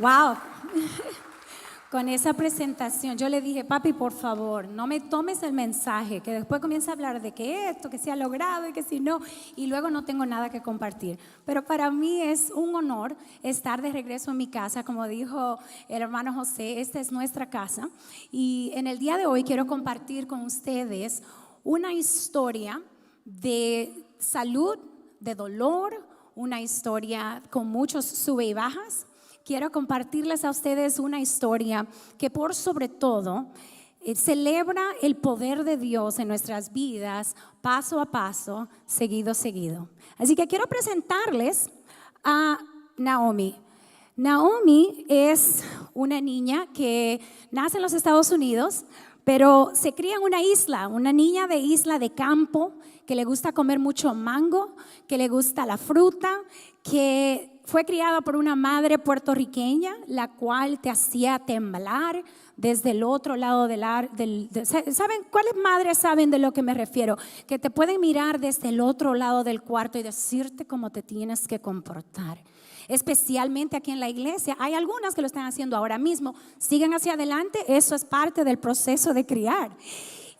Wow. Con esa presentación yo le dije, papi, por favor, no me tomes el mensaje, que después comienza a hablar de que esto, que se ha logrado y que si no, y luego no tengo nada que compartir. Pero para mí es un honor estar de regreso en mi casa, como dijo el hermano José, esta es nuestra casa. Y en el día de hoy quiero compartir con ustedes una historia de salud, de dolor, una historia con muchos sube y bajas. Quiero compartirles a ustedes una historia que por sobre todo celebra el poder de Dios en nuestras vidas, paso a paso, seguido, seguido. Así que quiero presentarles a Naomi. Naomi es una niña que nace en los Estados Unidos, pero se cría en una niña de isla de campo, que le gusta comer mucho mango, que le gusta la fruta, que fue criada por una madre puertorriqueña, la cual te hacía temblar desde el otro lado ¿saben? ¿Cuáles madres saben de lo que me refiero? Que te pueden mirar desde el otro lado del cuarto y decirte cómo te tienes que comportar. Especialmente aquí en la iglesia, hay algunas que lo están haciendo ahora mismo. Sigan hacia adelante, eso es parte del proceso de criar.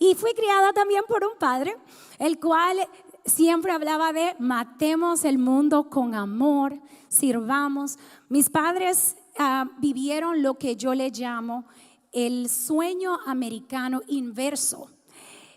Y fui criada también por un padre, el cual siempre hablaba de matemos el mundo con amor, sirvamos. Mis padres vivieron lo que yo le llamo el sueño americano inverso.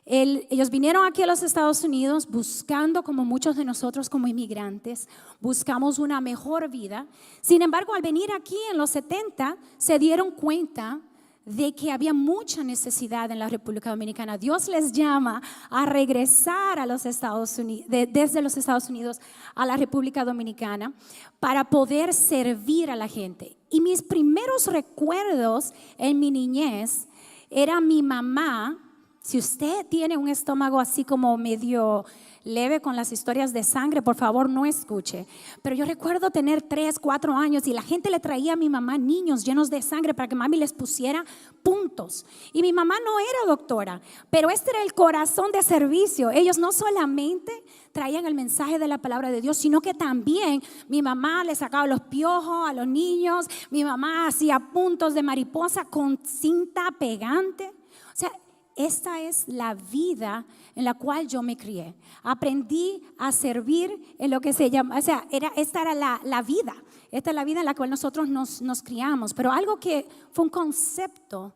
Ellos vinieron aquí a los Estados Unidos buscando, como muchos de nosotros como inmigrantes, buscamos una mejor vida. Sin embargo, al venir aquí en los 70, se dieron cuenta de que había mucha necesidad en la República Dominicana. Dios les llama a regresar a los Estados Unidos, desde los Estados Unidos a la República Dominicana para poder servir a la gente. Y mis primeros recuerdos en mi niñez era mi mamá. Si usted tiene un estómago así como medio leve con las historias de sangre, por favor no escuche. Pero yo recuerdo tener 3, 4 años y la gente le traía a mi mamá niños llenos de sangre para que mami les pusiera puntos. Y mi mamá no era doctora, pero este era el corazón de servicio. Ellos no solamente traían el mensaje de la palabra de Dios, sino que también mi mamá le sacaba los piojos a los niños. Mi mamá hacía puntos de mariposa con cinta pegante. O sea, esta es la vida en la cual yo me crié. Aprendí a servir en lo que se llama, esta era la vida. Esta es la vida en la cual nosotros nos criamos. Pero algo que fue un concepto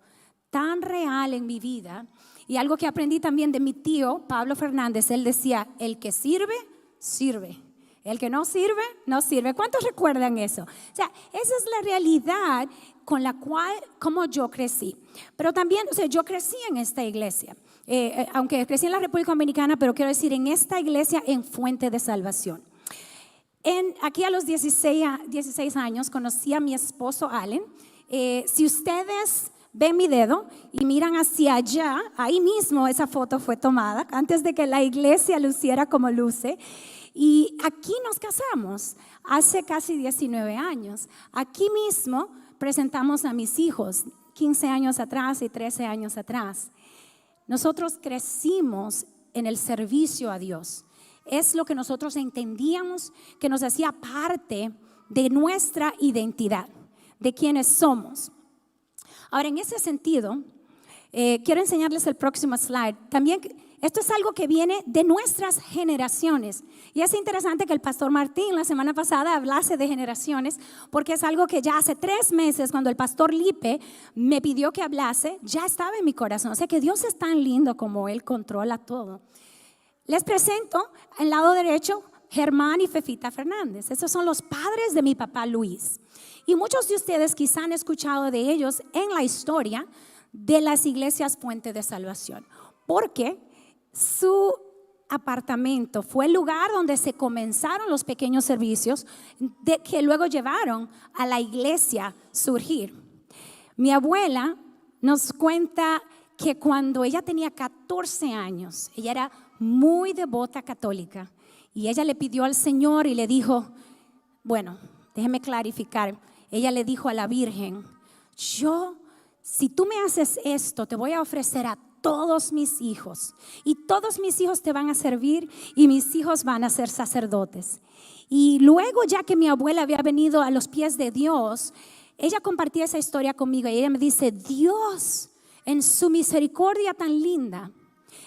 tan real en mi vida y algo que aprendí también de mi tío, Pablo Fernández, él decía, el que sirve, sirve. El que no sirve, no sirve. ¿Cuántos recuerdan eso? O sea, esa es la realidad con la cual, como yo crecí. Pero también, yo crecí en esta iglesia. Aunque crecí en la República Dominicana, pero quiero decir, en esta iglesia en Fuente de Salvación. Aquí a los 16 años conocí a mi esposo Allen. Si ustedes ven mi dedo y miran hacia allá, ahí mismo esa foto fue tomada, antes de que la iglesia luciera como luce. Y aquí nos casamos hace casi 19 años. Aquí mismo presentamos a mis hijos 15 años atrás y 13 años atrás. Nosotros crecimos en el servicio a Dios. Es lo que nosotros entendíamos que nos hacía parte de nuestra identidad, de quienes somos. Ahora, en ese sentido, quiero enseñarles el próximo slide. También esto es algo que viene de nuestras generaciones. Y es interesante que el pastor Martín la semana pasada hablase de generaciones, porque es algo que ya hace 3 meses, cuando el pastor Lipe me pidió que hablase, ya estaba en mi corazón. O sea que Dios es tan lindo como Él controla todo. Les presento al lado derecho Germán y Fefita Fernández. Esos son los padres de mi papá Luis. Y muchos de ustedes quizá han escuchado de ellos en la historia de las iglesias Fuente de Salvación, porque su apartamento fue el lugar donde se comenzaron los pequeños servicios que luego llevaron a la iglesia surgir. Mi abuela nos cuenta que cuando ella tenía 14 años, ella era muy devota católica y ella le pidió al Señor y le dijo, bueno, déjeme clarificar, ella le dijo a la Virgen, si tú me haces esto, te voy a ofrecer a todos mis hijos y todos mis hijos te van a servir y mis hijos van a ser sacerdotes. Y luego, ya que mi abuela había venido a los pies de Dios, ella compartía esa historia conmigo y ella me dice, Dios en su misericordia tan linda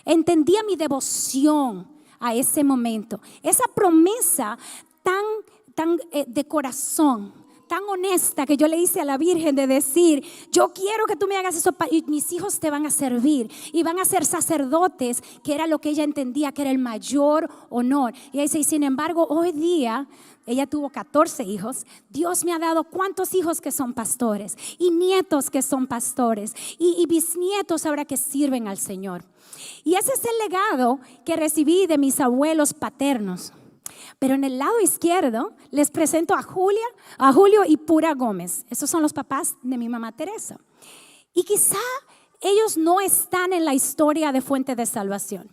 entendía mi devoción a ese momento, esa promesa tan de corazón, tan honesta que yo le hice a la Virgen de decir, yo quiero que tú me hagas eso y mis hijos te van a servir y van a ser sacerdotes, que era lo que ella entendía que era el mayor honor. Y ella dice, y sin embargo hoy día ella tuvo 14 hijos. Dios me ha dado cuántos hijos que son pastores y nietos que son pastores y bisnietos ahora que sirven al Señor. Y ese es el legado que recibí de mis abuelos paternos. Pero en el lado izquierdo les presento a Julio y Pura Gómez. Esos son los papás de mi mamá Teresa. Y quizá ellos no están en la historia de Fuente de Salvación.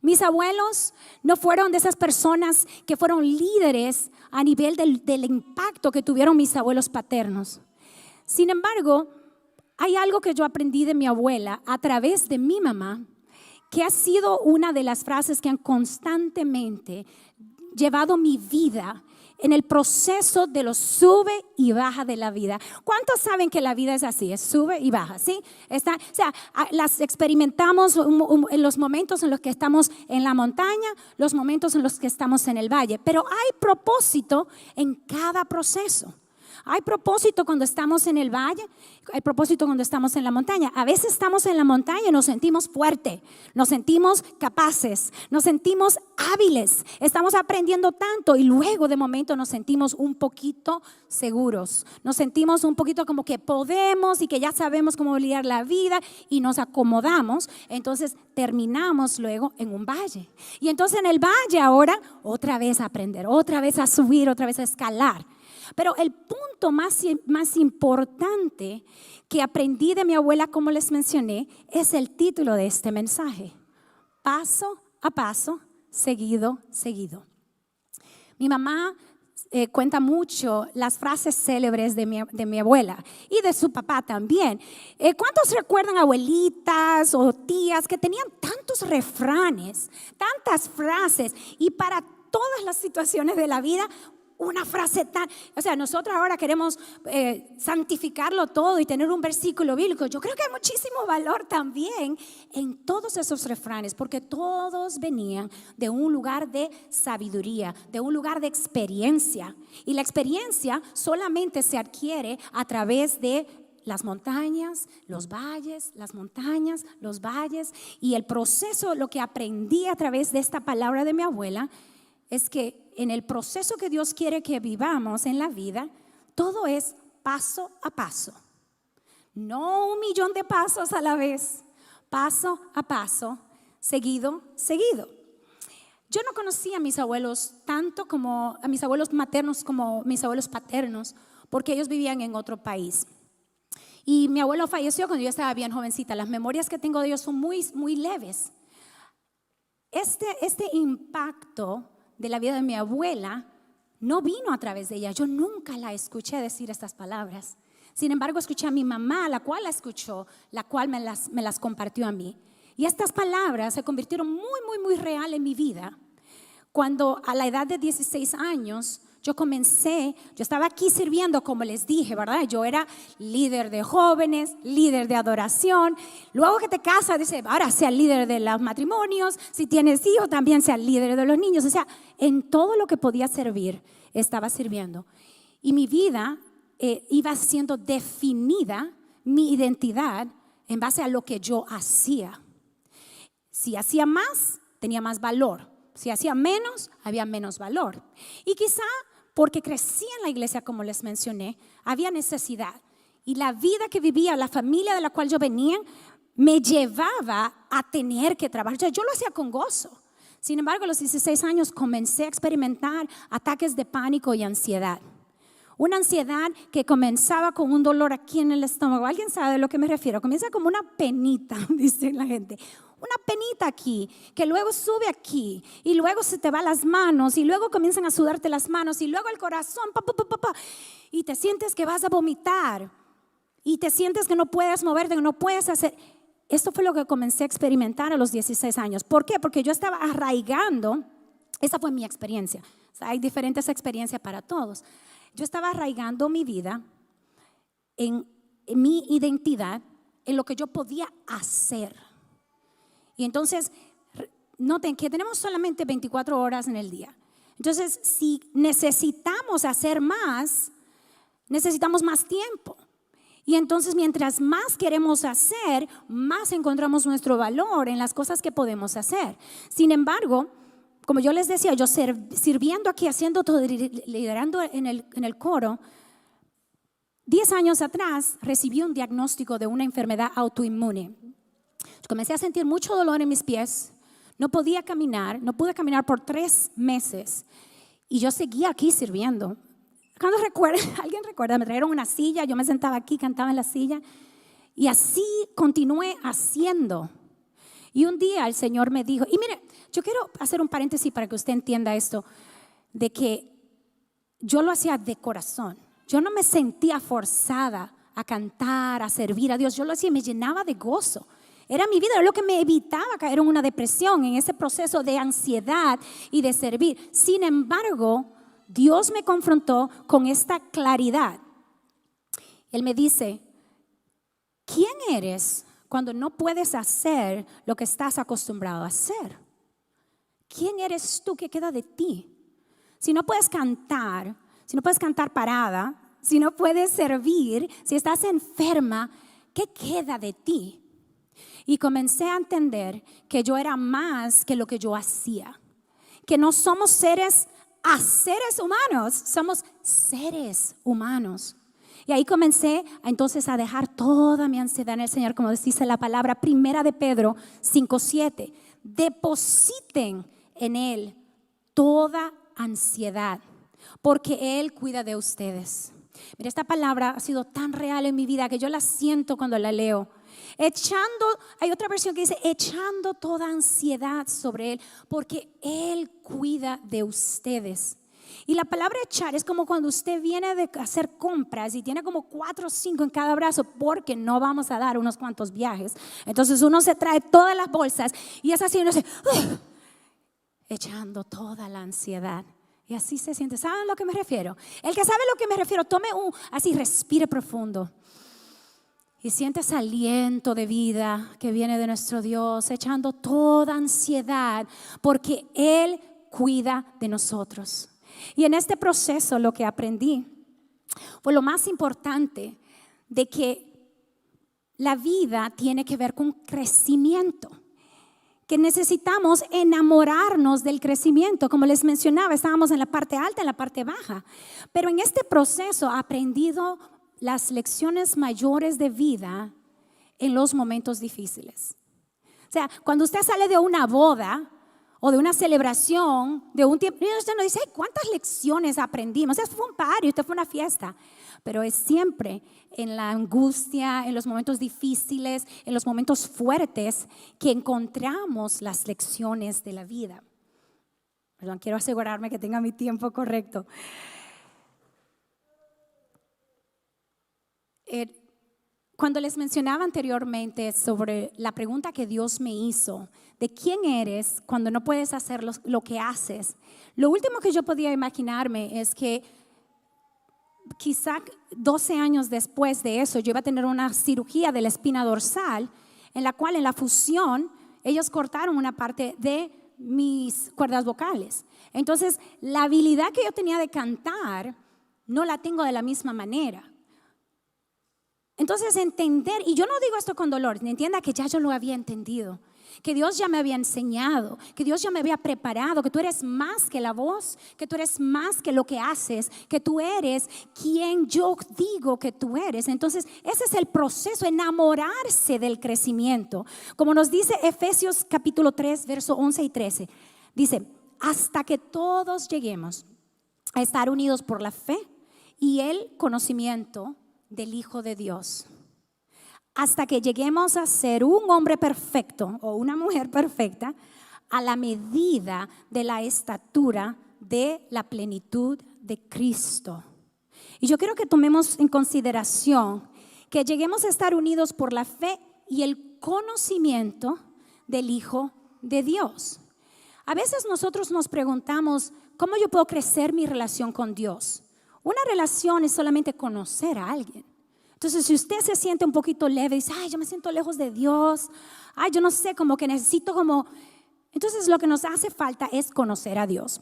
Mis abuelos no fueron de esas personas que fueron líderes a nivel del impacto que tuvieron mis abuelos paternos. Sin embargo, hay algo que yo aprendí de mi abuela a través de mi mamá, que ha sido una de las frases que han constantemente llevado mi vida en el proceso de los sube y baja de la vida. ¿Cuántos saben que la vida es así? Es sube y baja, ¿sí? Las experimentamos en los momentos en los que estamos en la montaña, los momentos en los que estamos en el valle. Pero hay propósito en cada proceso. Hay propósito cuando estamos en el valle, hay propósito cuando estamos en la montaña. A veces estamos en la montaña y nos sentimos fuertes, nos sentimos capaces, nos sentimos hábiles, estamos aprendiendo tanto y luego de momento nos sentimos un poquito seguros, nos sentimos un poquito como que podemos y que ya sabemos cómo lidiar la vida y nos acomodamos. Entonces terminamos luego en un valle y entonces en el valle ahora otra vez a aprender, otra vez a subir, otra vez a escalar. Pero el punto más importante que aprendí de mi abuela, como les mencioné, es el título de este mensaje: paso a paso, seguido, seguido. Mi mamá cuenta mucho las frases célebres de mi abuela y de su papá también. ¿Cuántos recuerdan abuelitas o tías que tenían tantos refranes, tantas frases y para todas las situaciones de la vida? Una frase nosotros ahora queremos santificarlo todo y tener un versículo bíblico. Yo creo que hay muchísimo valor también en todos esos refranes, porque todos venían de un lugar de sabiduría, de un lugar de experiencia. Y la experiencia solamente se adquiere a través de las montañas, los valles, las montañas, los valles. Y el proceso, lo que aprendí a través de esta palabra de mi abuela, es que en el proceso que Dios quiere que vivamos en la vida, todo es paso a paso. No 1,000,000 de pasos a la vez, paso a paso, seguido, seguido. Yo no conocía a mis abuelos tanto como a mis abuelos maternos como mis abuelos paternos, porque ellos vivían en otro país. Y mi abuelo falleció cuando yo estaba bien jovencita. Las memorias que tengo de ellos son muy, muy leves. Este impacto de la vida de mi abuela no vino a través de ella. Yo nunca la escuché decir estas palabras. Sin embargo, escuché a mi mamá, la cual la escuchó, la cual me las compartió a mí. Y estas palabras se convirtieron muy, muy, muy real en mi vida. Cuando a la edad de 16 años yo estaba aquí sirviendo, como les dije, ¿verdad? Yo era líder de jóvenes, líder de adoración. Luego que te casas, dice, ahora sea líder de los matrimonios. Si tienes hijos, también sea líder de los niños. O sea, en todo lo que podía servir, estaba sirviendo. Y mi vida iba siendo definida, mi identidad, en base a lo que yo hacía. Si hacía más, tenía más valor. Si hacía menos, había menos valor. Y quizá porque crecí en la iglesia, como les mencioné, había necesidad. Y la vida que vivía, la familia de la cual yo venía, me llevaba a tener que trabajar. Yo lo hacía con gozo. Sin embargo, a los 16 años comencé a experimentar ataques de pánico y ansiedad. Una ansiedad que comenzaba con un dolor aquí en el estómago. ¿Alguien sabe de lo que me refiero? Comienza como una penita, dice la gente. Una penita aquí, que luego sube aquí, y luego se te va las manos, y luego comienzan a sudarte las manos, y luego el corazón, y te sientes que vas a vomitar, y te sientes que no puedes moverte, que no puedes hacer. Esto fue lo que comencé a experimentar a los 16 años. ¿Por qué? Porque yo estaba arraigando, esa fue mi experiencia. O sea, hay diferentes experiencias para todos. Yo estaba arraigando mi vida en mi identidad, en lo que yo podía hacer. Y entonces, noten que tenemos solamente 24 horas en el día. Entonces, si necesitamos hacer más, necesitamos más tiempo. Y entonces, mientras más queremos hacer, más encontramos nuestro valor en las cosas que podemos hacer. Sin embargo, como yo les decía, yo sirviendo aquí, haciendo todo, liderando en el coro, 10 años atrás recibí un diagnóstico de una enfermedad autoinmune. Comencé a sentir mucho dolor en mis pies, no podía caminar, no pude caminar por 3 meses y yo seguía aquí sirviendo. ¿Alguien recuerda? Me trajeron una silla, yo me sentaba aquí, cantaba en la silla y así continué haciendo. Y un día el Señor me dijo, y mire, yo quiero hacer un paréntesis para que usted entienda esto, de que yo lo hacía de corazón. Yo no me sentía forzada a cantar, a servir a Dios. Yo lo hacía y me llenaba de gozo. Era mi vida, era lo que me evitaba caer en una depresión, en ese proceso de ansiedad y de servir. Sin embargo, Dios me confrontó con esta claridad. Él me dice, ¿quién eres cuando no puedes hacer lo que estás acostumbrado a hacer? ¿Quién eres tú? ¿Qué queda de ti? Si no puedes cantar parada, si no puedes servir, si estás enferma, ¿qué queda de ti? Y comencé a entender que yo era más que lo que yo hacía, que no somos seres humanos, somos seres humanos. Y ahí comencé entonces a dejar toda mi ansiedad en el Señor, como dice la palabra, 1 de Pedro 5:7. Depositen en Él toda ansiedad, porque Él cuida de ustedes. Mira, esta palabra ha sido tan real en mi vida que yo la siento cuando la leo. Hay otra versión que dice, echando toda ansiedad sobre Él, porque Él cuida de ustedes. Y la palabra echar es como cuando usted viene de hacer compras y tiene como 4 o 5 en cada brazo, porque no vamos a dar unos cuantos viajes. Entonces uno se trae todas las bolsas y es así, uno se echando toda la ansiedad. Y así se siente. ¿Saben a lo que me refiero? El que sabe a lo que me refiero, tome así, respire profundo. Y siente ese aliento de vida que viene de nuestro Dios, echando toda ansiedad, porque Él cuida de nosotros. Y en este proceso lo que aprendí fue lo más importante, de que la vida tiene que ver con crecimiento, que necesitamos enamorarnos del crecimiento. Como les mencionaba, estábamos en la parte alta, en la parte baja, pero en este proceso he aprendido las lecciones mayores de vida en los momentos difíciles. O sea, cuando usted sale de una boda o de una celebración, de un tiempo, usted no dice, ¿cuántas lecciones aprendimos? O sea, fue un party, usted fue una fiesta. Pero es siempre en la angustia, en los momentos difíciles, en los momentos fuertes que encontramos las lecciones de la vida. Perdón, quiero asegurarme que tenga mi tiempo correcto. Cuando les mencionaba anteriormente sobre la pregunta que Dios me hizo, de quién eres cuando no puedes hacer lo que haces, lo último que yo podía imaginarme es que quizá 12 años después de eso yo iba a tener una cirugía de la espina dorsal, en la cual en la fusión ellos cortaron una parte de mis cuerdas vocales. Entonces la habilidad que yo tenía de cantar no la tengo de la misma manera. Entonces entender, y yo no digo esto con dolor, entienda que ya yo lo había entendido, que Dios ya me había enseñado, que Dios ya me había preparado, que tú eres más que la voz, que tú eres más que lo que haces, que tú eres quien yo digo que tú eres. Entonces ese es el proceso, enamorarse del crecimiento. Como nos dice Efesios capítulo 3, verso 11 y 13, dice, hasta que todos lleguemos a estar unidos por la fe y el conocimiento del Hijo de Dios, hasta que lleguemos a ser un hombre perfecto o una mujer perfecta, a la medida de la estatura de la plenitud de Cristo. Y yo quiero que tomemos en consideración que lleguemos a estar unidos por la fe y el conocimiento del Hijo de Dios. A veces nosotros nos preguntamos, ¿cómo yo puedo crecer mi relación con Dios? Una relación es solamente conocer a alguien. Entonces, si usted se siente un poquito leve, dice, ay, yo me siento lejos de Dios, ay, yo no sé, como que necesito como... Entonces, lo que nos hace falta es conocer a Dios.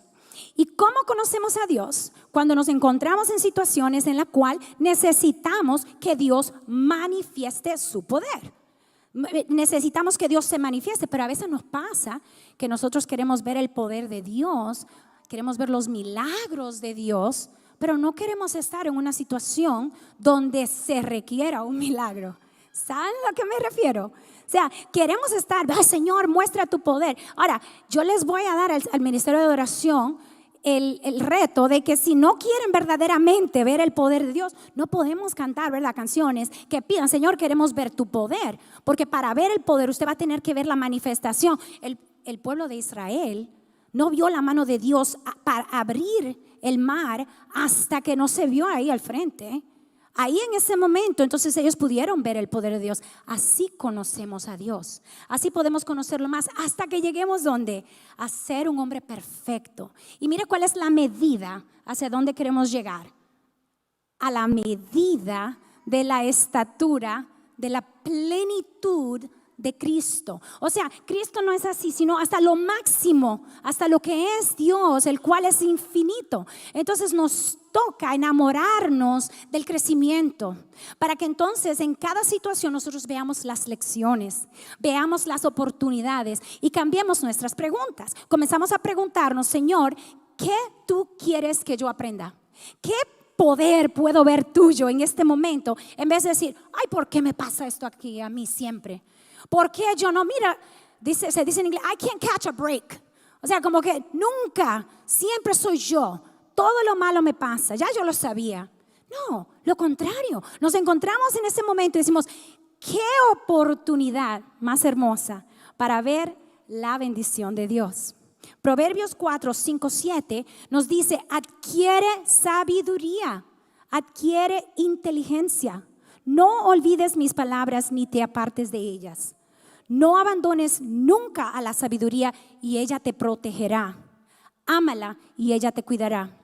¿Y cómo conocemos a Dios? Cuando nos encontramos en situaciones en las cuales necesitamos que Dios manifieste su poder. Necesitamos que Dios se manifieste, pero a veces nos pasa que nosotros queremos ver el poder de Dios, queremos ver los milagros de Dios, pero no queremos estar en una situación donde se requiera un milagro. ¿Saben a lo que me refiero? O sea, queremos estar, ay, Señor, muestra tu poder. Ahora, yo les voy a dar al Ministerio de Adoración el reto de que si no quieren verdaderamente ver el poder de Dios, no podemos cantar, ¿verdad?, canciones que pidan, Señor, queremos ver tu poder. Porque para ver el poder usted va a tener que ver la manifestación. El pueblo de Israel no vio la mano de Dios para abrir el mar hasta que no se vio ahí al frente. Ahí en ese momento entonces ellos pudieron ver el poder de Dios. Así conocemos a Dios. Así podemos conocerlo más hasta que lleguemos ¿dónde? A ser un hombre perfecto. Y mire cuál es la medida hacia dónde queremos llegar. A la medida de la estatura, de la plenitud de Cristo. O sea, Cristo no es así, sino hasta lo máximo, hasta lo que es Dios, el cual es infinito. Entonces nos toca enamorarnos del crecimiento, para que entonces en cada situación nosotros veamos las lecciones, veamos las oportunidades y cambiemos nuestras preguntas. Comenzamos a preguntarnos, Señor, ¿qué tú quieres que yo aprenda? ¿Qué poder puedo ver tuyo en este momento? En vez de decir, ay, ¿por qué me pasa esto aquí a mí siempre? ¿Por qué yo no? Mira, se dice en inglés, I can't catch a break. O sea, como que nunca, siempre soy yo. Todo lo malo me pasa, ya yo lo sabía. No, lo contrario. Nos encontramos en ese momento y decimos, qué oportunidad más hermosa para ver la bendición de Dios. Proverbios 4, 5, 7 nos dice, adquiere sabiduría, adquiere inteligencia. No olvides mis palabras ni te apartes de ellas. No abandones nunca a la sabiduría y ella te protegerá. Ámala y ella te cuidará.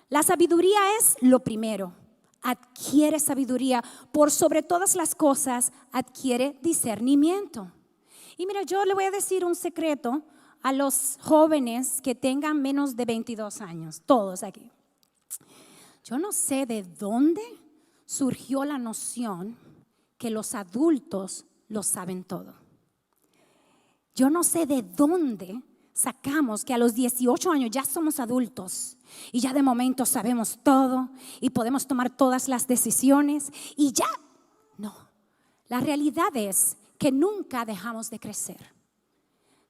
La sabiduría es lo primero. Adquiere sabiduría. Por sobre todas las cosas, adquiere discernimiento. Y mira, yo le voy a decir un secreto a los jóvenes que tengan menos de 22 años. Todos aquí. Yo no sé de dónde surgió la noción que los adultos lo saben todo. Yo no sé de dónde sacamos que a los 18 años ya somos adultos y ya de momento sabemos todo y podemos tomar todas las decisiones y ya. No, la realidad es que nunca dejamos de crecer.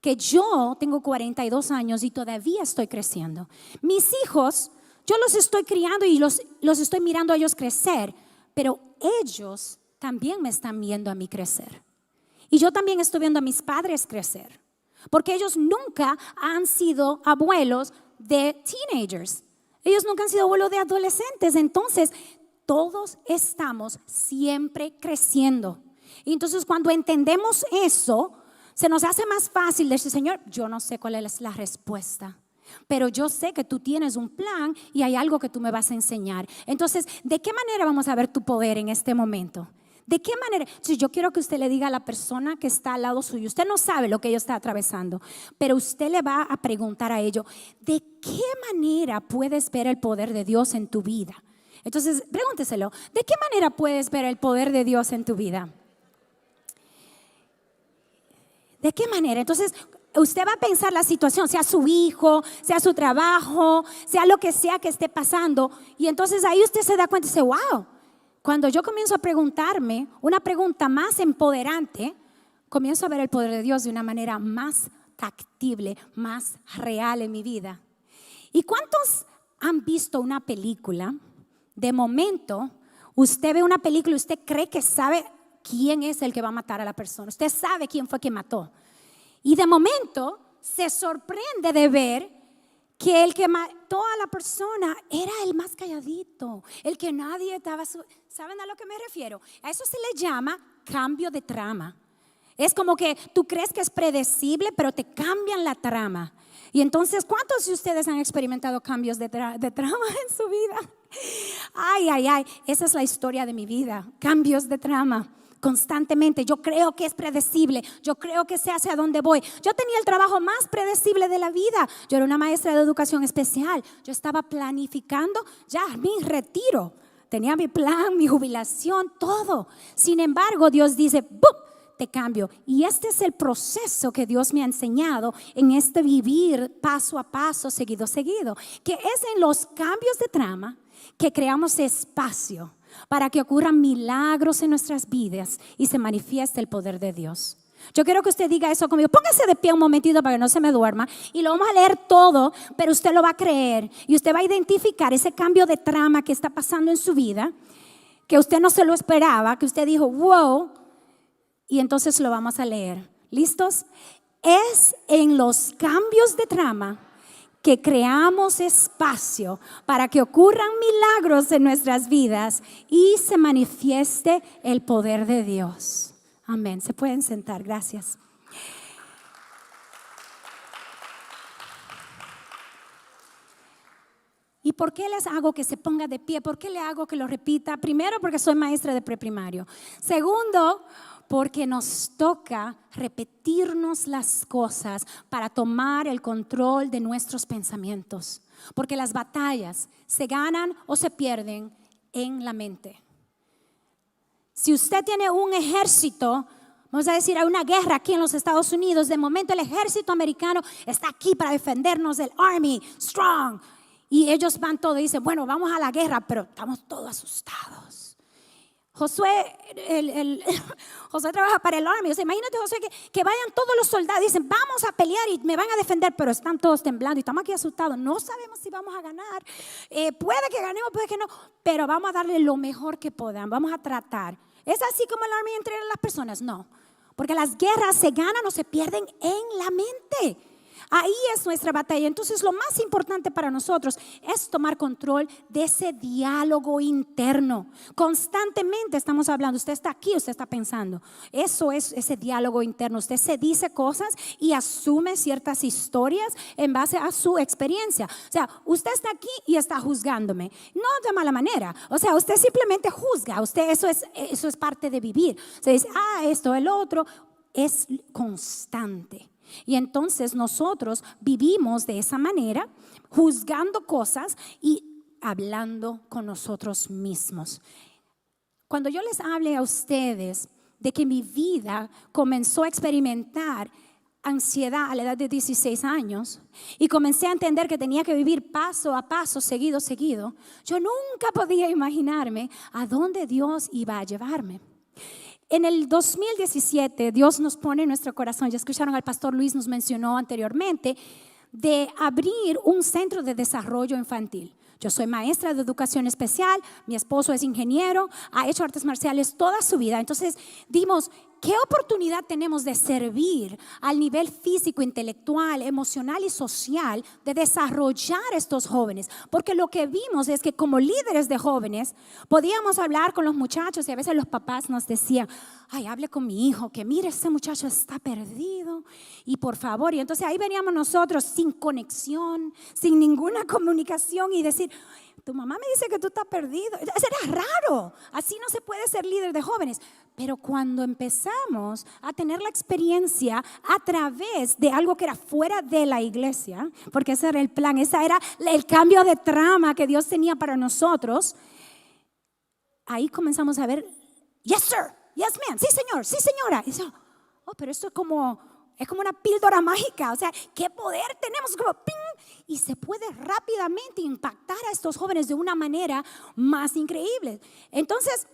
Que yo tengo 42 años y todavía estoy creciendo. Mis hijos, yo los estoy criando y los estoy mirando a ellos crecer, pero ellos también me están viendo a mí crecer. Y yo también estoy viendo a mis padres crecer, porque ellos nunca han sido abuelos de teenagers. Ellos nunca han sido abuelos de adolescentes. Entonces, todos estamos siempre creciendo. Y entonces, cuando entendemos eso, se nos hace más fácil decir, Señor, yo no sé cuál es la respuesta, pero yo sé que tú tienes un plan y hay algo que tú me vas a enseñar. Entonces, ¿de qué manera vamos a ver tu poder en este momento? ¿De qué manera? Si yo quiero que usted le diga a la persona que está al lado suyo, usted no sabe lo que ellos está atravesando, pero usted le va a preguntar a ellos, ¿de qué manera puedes ver el poder de Dios en tu vida? Entonces, pregúnteselo, ¿de qué manera puedes ver el poder de Dios en tu vida? ¿De qué manera? Entonces, usted va a pensar la situación, sea su hijo, sea su trabajo, sea lo que sea que esté pasando, y entonces ahí usted se da cuenta y dice, wow. Cuando yo comienzo a preguntarme una pregunta más empoderante, comienzo a ver el poder de Dios de una manera más tactible, más real en mi vida. ¿Y cuántos han visto una película? De momento, usted ve una película y usted cree que sabe quién es el que va a matar a la persona. Usted sabe quién fue quien mató. Y de momento se sorprende de ver que el que mató a la persona era el más calladito, el que nadie estaba. ¿Saben a lo que me refiero? A eso se le llama cambio de trama. Es como que tú crees que es predecible, pero te cambian la trama. Y entonces, ¿cuántos de ustedes han experimentado cambios de trama en su vida? Ay, ay, ay, esa es la historia de mi vida, cambios de trama. Constantemente, yo creo que es predecible, yo creo que sé hacia dónde voy. Yo tenía el trabajo más predecible de la vida. Yo era una maestra de educación especial. Yo estaba planificando ya mi retiro. Tenía mi plan, mi jubilación, todo. Sin embargo, Dios dice, ¡bum!, te cambio. Y este es el proceso que Dios me ha enseñado en este vivir paso a paso, seguido, seguido. Que es en los cambios de trama que creamos espacio para que ocurran milagros en nuestras vidas y se manifieste el poder de Dios. Yo quiero que usted diga eso conmigo. Póngase de pie un momentito para que no se me duerma. Y lo vamos a leer todo, pero usted lo va a creer. Y usted va a identificar ese cambio de trama que está pasando en su vida, que usted no se lo esperaba, que usted dijo, wow. Y entonces lo vamos a leer. ¿Listos? Es en los cambios de trama que creamos espacio para que ocurran milagros en nuestras vidas y se manifieste el poder de Dios. Amén. Se pueden sentar. Gracias. ¿Y por qué les hago que se ponga de pie? ¿Por qué le hago que lo repita? Primero, porque soy maestra de preprimario. Segundo, porque nos toca repetirnos las cosas para tomar el control de nuestros pensamientos. Porque las batallas se ganan o se pierden en la mente. Si usted tiene un ejército, vamos a decir, hay una guerra aquí en los Estados Unidos, de momento el ejército americano está aquí para defendernos, el Army, strong. Y ellos van todos y dicen, bueno, vamos a la guerra, pero estamos todos asustados. Josué trabaja para el Army. O sea, imagínate, Josué, que vayan todos los soldados y dicen, vamos a pelear y me van a defender, pero están todos temblando y estamos aquí asustados. No sabemos si vamos a ganar. Puede que ganemos, puede que no, pero vamos a darle lo mejor que podamos. Vamos a tratar. ¿Es así como el Army entrena a las personas? No, porque las guerras se ganan o se pierden en la mente. Ahí es nuestra batalla. Entonces lo más importante para nosotros es tomar control de ese diálogo interno. Constantemente estamos hablando, usted está aquí, usted está pensando. Eso es ese diálogo interno. Usted se dice cosas y asume ciertas historias en base a su experiencia. O sea, usted está aquí y está juzgándome. No de mala manera. O sea, usted simplemente juzga. Usted, eso es parte de vivir. Se dice, esto, el otro. Es constante. Y entonces nosotros vivimos de esa manera, juzgando cosas y hablando con nosotros mismos. Cuando yo les hable a ustedes de que mi vida comenzó a experimentar ansiedad a la edad de 16 años y comencé a entender que tenía que vivir paso a paso, seguido, yo nunca podía imaginarme a dónde Dios iba a llevarme. En el 2017 Dios nos pone en nuestro corazón, ya escucharon al pastor Luis, nos mencionó anteriormente, de abrir un centro de desarrollo infantil. Yo soy maestra de educación especial, mi esposo es ingeniero, ha hecho artes marciales toda su vida. Entonces dimos, ¿qué oportunidad tenemos de servir al nivel físico, intelectual, emocional y social de desarrollar estos jóvenes? Porque lo que vimos es que como líderes de jóvenes podíamos hablar con los muchachos y a veces los papás nos decían, hable con mi hijo, que mire, ese muchacho está perdido y por favor. Y entonces ahí veníamos nosotros sin conexión, sin ninguna comunicación y decir, tu mamá me dice que tú estás perdido. Eso era raro. Así no se puede ser líder de jóvenes. Pero cuando empezamos a tener la experiencia a través de algo que era fuera de la iglesia, porque ese era el plan, ese era el cambio de trama que Dios tenía para nosotros, ahí comenzamos a ver, yes sir, yes ma'am, sí señor, sí señora. Y eso, pero esto es como una píldora mágica, o sea, ¿qué poder tenemos? Como ¡ping! Y se puede rápidamente impactar a estos jóvenes de una manera más increíble. Entonces,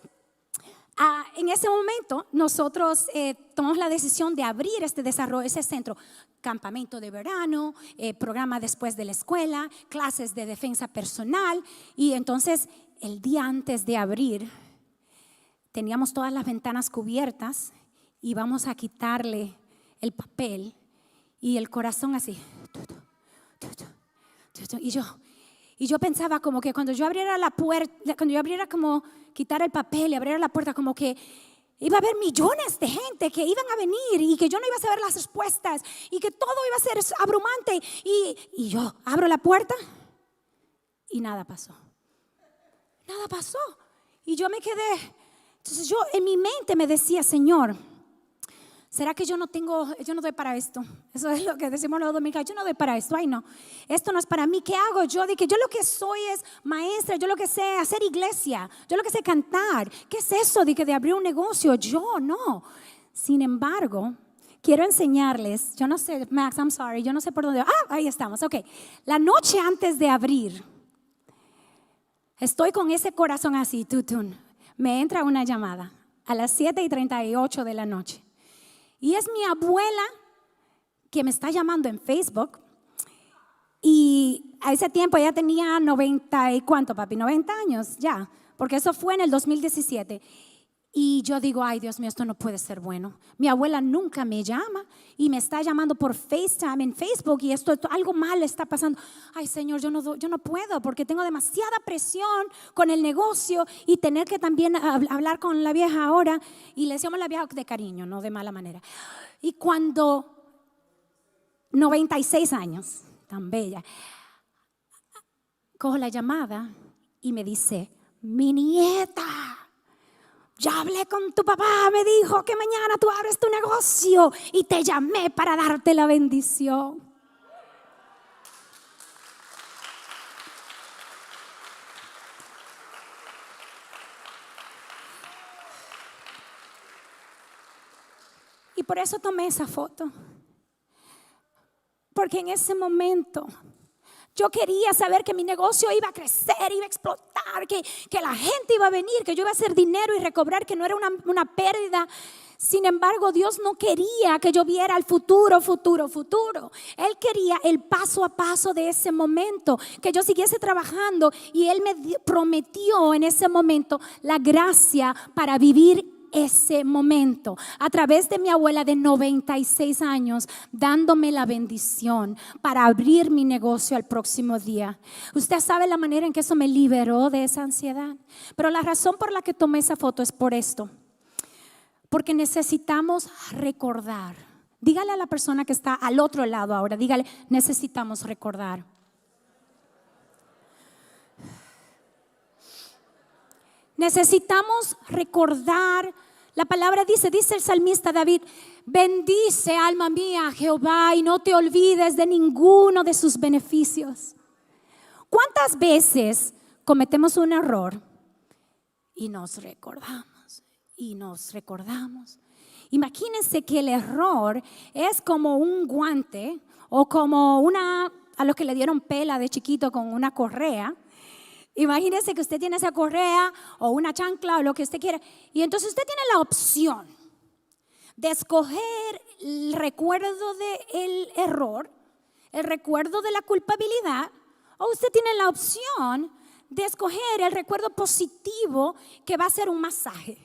en ese momento nosotros tomamos la decisión de abrir este desarrollo, ese centro, campamento de verano, programa después de la escuela, clases de defensa personal. Y entonces el día antes de abrir teníamos todas las ventanas cubiertas y vamos a quitarle el papel y el corazón así. Y yo pensaba como que cuando yo abriera la puerta, cuando yo abriera como quitar el papel y abriera la puerta, como que iba a haber millones de gente que iban a venir y que yo no iba a saber las respuestas y que todo iba a ser abrumante. Y yo abro la puerta y nada pasó. Nada pasó. Y yo me quedé. Entonces yo en mi mente me decía, Señor, ¿será que yo no doy para esto? Eso es lo que decimos los dominicanos, yo no doy para esto. Ay no, esto no es para mí. ¿Qué hago yo? Dije, yo lo que soy es maestra, yo lo que sé es hacer iglesia, yo lo que sé cantar. ¿Qué es eso? Dije, de abrir un negocio. Yo no. Sin embargo, quiero enseñarles, yo no sé, Max, I'm sorry, yo no sé por dónde. Ahí estamos, ok. La noche antes de abrir, estoy con ese corazón así, tutun. Me entra una llamada a las 7:38 de la noche. Y es mi abuela que me está llamando en Facebook. Y a ese tiempo ella tenía 90 y cuánto, papi, 90 años ya, porque eso fue en el 2017. Y yo digo, ay Dios mío, esto no puede ser bueno. Mi abuela nunca me llama y me está llamando por FaceTime en Facebook y algo mal está pasando. Ay Señor, yo no puedo porque tengo demasiada presión con el negocio y tener que también hablar con la vieja ahora. Y le decíamos la vieja de cariño, no de mala manera. Y cuando 96 años, tan bella, cojo la llamada y me dice, mi nieta, ya hablé con tu papá, me dijo que mañana tú abres tu negocio y te llamé para darte la bendición. Y por eso tomé esa foto. Porque en ese momento yo quería saber que mi negocio iba a crecer, iba a explotar, que la gente iba a venir, que yo iba a hacer dinero y recobrar, que no era una pérdida. Sin embargo, Dios no quería que yo viera el futuro. Él quería el paso a paso de ese momento, que yo siguiese trabajando. Y Él me prometió en ese momento la gracia para vivir ese momento a través de mi abuela de 96 años dándome la bendición para abrir mi negocio al próximo día. Usted sabe la manera en que eso me liberó de esa ansiedad, pero la razón por la que tomé esa foto es por esto, porque necesitamos recordar. Dígale a la persona que está al otro lado ahora, dígale, necesitamos recordar. Necesitamos recordar. La palabra dice el salmista David, bendice alma mía a Jehová y no te olvides de ninguno de sus beneficios. ¿Cuántas veces cometemos un error y nos recordamos? Imagínense que el error es como un guante o como a los que le dieron pela de chiquito con una correa. Imagínese que usted tiene esa correa o una chancla o lo que usted quiera. Y entonces usted tiene la opción de escoger el recuerdo del error, el recuerdo de la culpabilidad, o usted tiene la opción de escoger el recuerdo positivo que va a ser un masaje.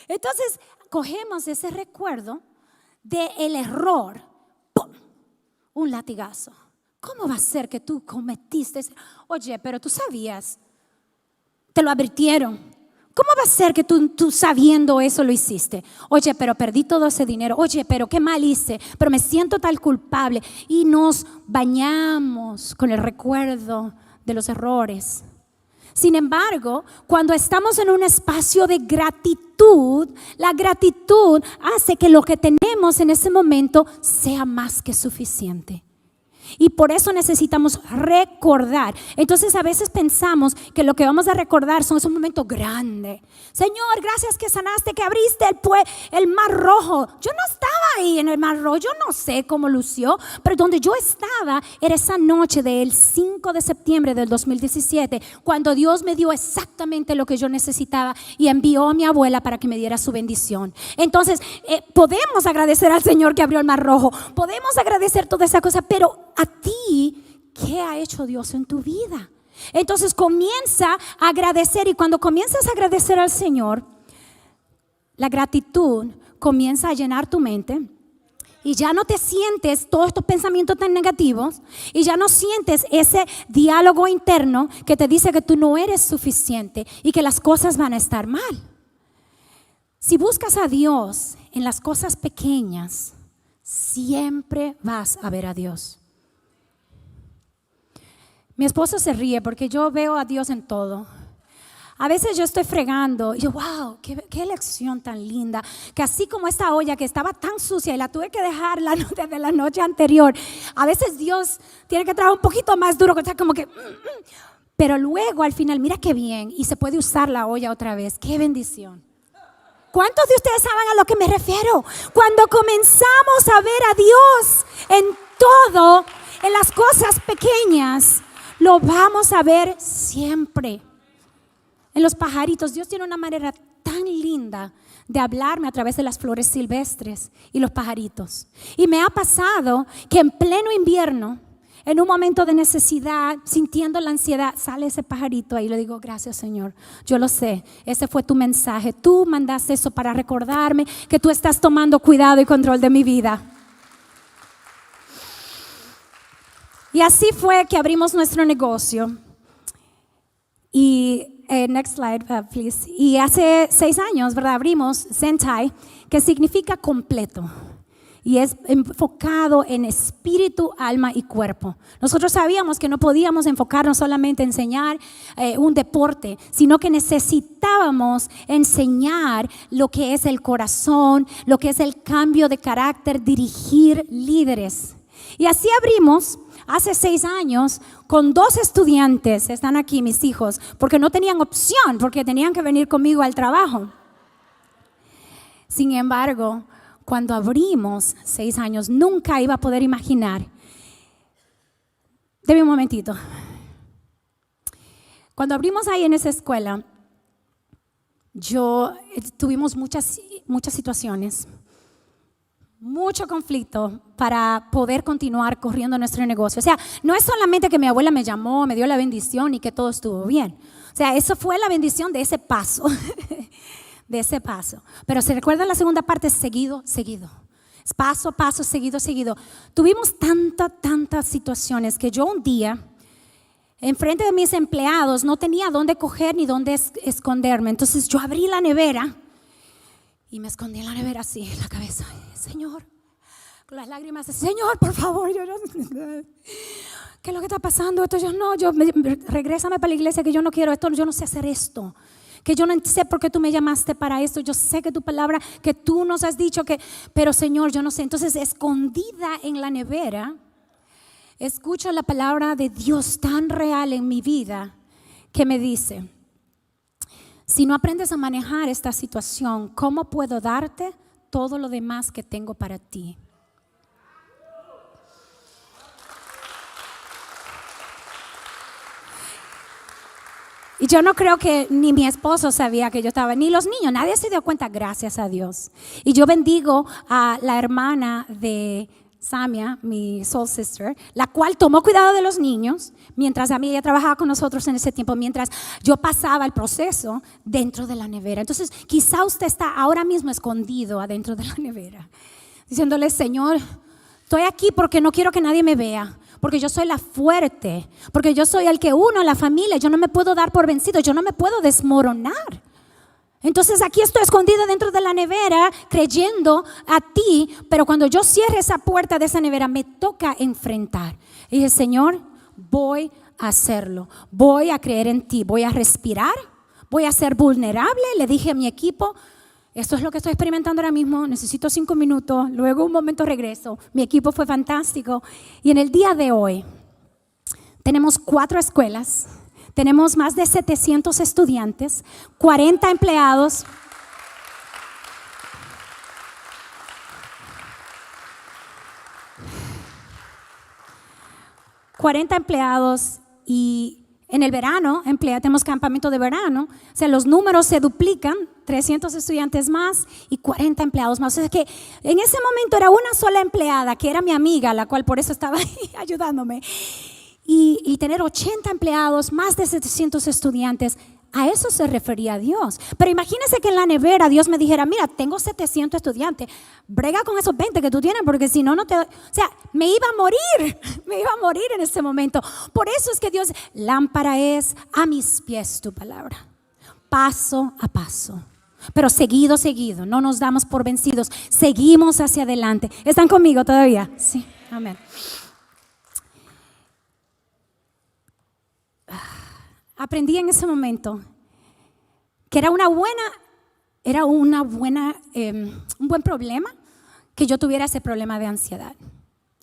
Entonces cogemos ese recuerdo del error, ¡pum!, un latigazo. ¿Cómo va a ser que tú cometiste? Oye, pero tú sabías, te lo advirtieron. ¿Cómo va a ser que tú sabiendo eso lo hiciste? Oye, pero perdí todo ese dinero. Oye, pero qué mal hice, pero me siento tan culpable. Y nos bañamos con el recuerdo de los errores. Sin embargo, cuando estamos en un espacio de gratitud, la gratitud hace que lo que tenemos en ese momento sea más que suficiente. Y por eso necesitamos recordar. Entonces a veces pensamos que lo que vamos a recordar son esos momentos grandes. Señor, gracias que sanaste, que abriste el mar rojo. Yo no estaba ahí en el mar rojo, yo no sé cómo lució, pero donde yo estaba era esa noche del 5 de septiembre del 2017, cuando Dios me dio exactamente lo que yo necesitaba y envió a mi abuela para que me diera su bendición. Entonces podemos agradecer al Señor que abrió el mar rojo, podemos agradecer toda esa cosa, pero a ti, ¿qué ha hecho Dios en tu vida? Entonces comienza a agradecer, y cuando comienzas a agradecer al Señor, la gratitud comienza a llenar tu mente y ya no te sientes todos estos pensamientos tan negativos y ya no sientes ese diálogo interno que te dice que tú no eres suficiente y que las cosas van a estar mal. Si buscas a Dios en las cosas pequeñas, siempre vas a ver a Dios. Mi esposo se ríe porque yo veo a Dios en todo. A veces yo estoy fregando y yo, wow, qué lección tan linda. Que así como esta olla que estaba tan sucia y la tuve que dejar desde la noche anterior, a veces Dios tiene que trabajar un poquito más duro, como que... Pero luego al final, mira qué bien, y se puede usar la olla otra vez. ¡Qué bendición! ¿Cuántos de ustedes saben a lo que me refiero? Cuando comenzamos a ver a Dios en todo, en las cosas pequeñas, lo vamos a ver siempre. En los pajaritos, Dios tiene una manera tan linda de hablarme a través de las flores silvestres y los pajaritos. Y me ha pasado que en pleno invierno, en un momento de necesidad, sintiendo la ansiedad, sale ese pajarito ahí y le digo, gracias Señor, yo lo sé, ese fue tu mensaje, tú mandaste eso para recordarme que tú estás tomando cuidado y control de mi vida. Y así fue que abrimos nuestro negocio. Y next slide, please. Y hace 6 años, ¿verdad? Abrimos Zentai, que significa completo. Y es enfocado en espíritu, alma y cuerpo. Nosotros sabíamos que no podíamos enfocarnos solamente en enseñar un deporte, sino que necesitábamos enseñar lo que es el corazón, lo que es el cambio de carácter, dirigir líderes. Y así abrimos hace 6 años con 2 estudiantes, están aquí mis hijos, porque no tenían opción, porque tenían que venir conmigo al trabajo. Sin embargo, cuando abrimos 6 años, nunca iba a poder imaginar. Deme un momentito. Cuando abrimos ahí en esa escuela, tuvimos muchas situaciones, mucho conflicto para poder continuar corriendo nuestro negocio. O sea, no es solamente que mi abuela me llamó, me dio la bendición y que todo estuvo bien. O sea, eso fue la bendición de ese paso. De ese paso. Pero se recuerda la segunda parte, seguido. Es paso a paso, seguido. Tuvimos tantas situaciones que yo un día, enfrente de mis empleados, no tenía dónde coger ni dónde esconderme. Entonces yo abrí la nevera y me escondí en la nevera así, en la cabeza. Señor, con las lágrimas, Señor, por favor, ¿qué es lo que está pasando? Regrésame para la iglesia, que yo no quiero esto, yo no sé hacer esto. Que yo no sé por qué tú me llamaste para esto. Yo sé que tu palabra, que tú nos has dicho pero Señor, yo no sé. Entonces, escondida en la nevera, escucho la palabra de Dios tan real en mi vida que me dice, si no aprendes a manejar esta situación, ¿cómo puedo darte todo lo demás que tengo para ti? Y yo no creo que ni mi esposo sabía que yo estaba, ni los niños, nadie se dio cuenta, gracias a Dios. Y yo bendigo a la hermana de Samia, mi soul sister, la cual tomó cuidado de los niños, mientras a mí ella trabajaba con nosotros en ese tiempo, mientras yo pasaba el proceso dentro de la nevera. Entonces, quizá usted está ahora mismo escondido adentro de la nevera, diciéndole, Señor, estoy aquí porque no quiero que nadie me vea. Porque yo soy la fuerte, porque yo soy el que uno a la familia, yo no me puedo dar por vencido, yo no me puedo desmoronar. Entonces aquí estoy escondida dentro de la nevera creyendo a ti, pero cuando yo cierre esa puerta de esa nevera me toca enfrentar. Y dije, Señor, voy a hacerlo, voy a creer en ti, voy a respirar, voy a ser vulnerable. Le dije a mi equipo, esto es lo que estoy experimentando ahora mismo, necesito 5 minutos, luego un momento regreso. Mi equipo fue fantástico y en el día de hoy tenemos 4 escuelas, tenemos más de 700 estudiantes, 40 empleados. Y en el verano, tenemos campamento de verano, o sea, los números se duplican, 300 estudiantes más y 40 empleados más. O sea, que en ese momento era una sola empleada, que era mi amiga, la cual por eso estaba ahí ayudándome. Y tener 80 empleados, más de 700 estudiantes, a eso se refería Dios. Pero imagínense que en la nevera Dios me dijera, mira, tengo 700 estudiantes, brega con esos 20 que tú tienes, porque si no, o sea, me iba a morir en ese momento. Por eso es que Dios, lámpara es a mis pies tu palabra, paso a paso. pero seguido, no nos damos por vencidos, seguimos hacia adelante. ¿Están conmigo todavía? Sí, amén. Aprendí en ese momento que era un buen problema que yo tuviera ese problema de ansiedad.